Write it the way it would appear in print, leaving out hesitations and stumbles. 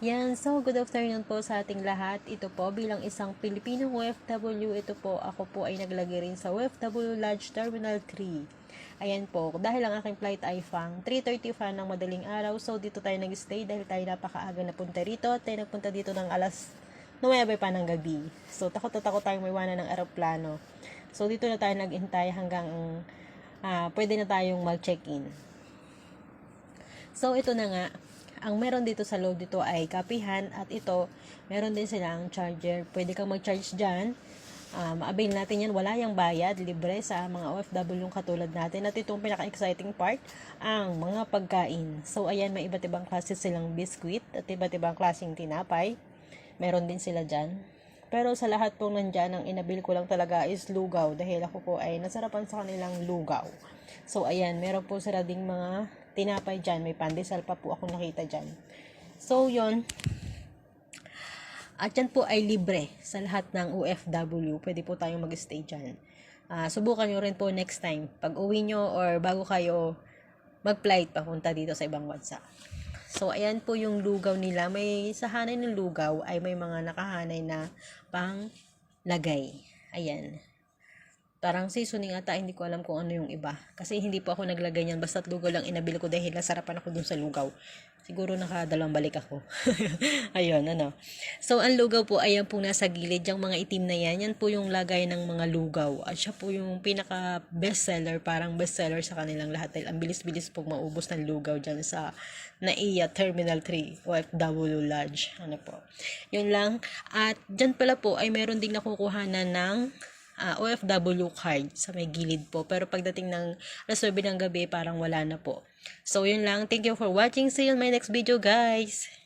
Yan, so good afternoon po sa ating lahat. Ito po bilang isang Pilipinong OFW, ito po ako po ay naglagay rin sa OFW Lodge Terminal 3. Ayan po, dahil ang aking flight ay 3:30 ng madaling araw, so dito tayo nag-stay dahil tayo napakaaga na punta rito at tayo nagpunta dito ng alas 9 pa ng gabi. So takot na takot tayong may iwanan ng eroplano. So dito na tayo nag-hintay hanggang pwede na tayong mag-check-in. So ito na nga, ang meron dito sa loob dito ay kapihan at ito, meron din silang charger. Pwede kang mag-charge dyan. Ma-avail natin yan. Wala yung bayad. Libre sa mga OFW yung katulad natin. At itong pinaka-exciting part, ang mga pagkain. So, ayan, may iba't ibang klase silang biscuit at iba't ibang klaseng tinapay. Meron din sila dyan. Pero sa lahat po nandyan, ang inabil ko lang talaga is lugaw. Dahil ako po ay nasarapan sa kanilang lugaw. So, ayan, meron po sila ding mga tinapay dyan. May pandesal pa po ako nakita dyan. So, yon. At yan po ay libre sa lahat ng OFW. Pwede po tayong mag-stay dyan. Subukan nyo rin po next time. Pag uwi nyo or bago kayo mag-flight papunta dito sa ibang bansa. So, ayan po yung lugaw nila. May sa hanay ng lugaw ay may mga nakahanay na pang lagay. Ayan. Parang seasoning ata, hindi ko alam kung ano yung iba. Kasi hindi po ako naglagay niyan. Basta't lugaw lang inabil ko dahil nasarapan ako dun sa lugaw. Siguro nakadalawang balik ako. Ayun, ano. So, ang lugaw po, ayan po nasa gilid. Yung mga itim na yan, yan po yung lagay ng mga lugaw. At siya po yung pinaka bestseller, parang bestseller sa kanilang lahat. Dahil ang bilis-bilis po maubos ng lugaw dyan sa NAIA Terminal 3, OFW Lodge. Ano po. Yun lang. At dyan pala po ay meron ding nakukuhanan ng OFW card sa may gilid po. Pero pagdating ng alas 9 ng gabi, parang wala na po. So, yun lang. Thank you for watching. See you in my next video, guys.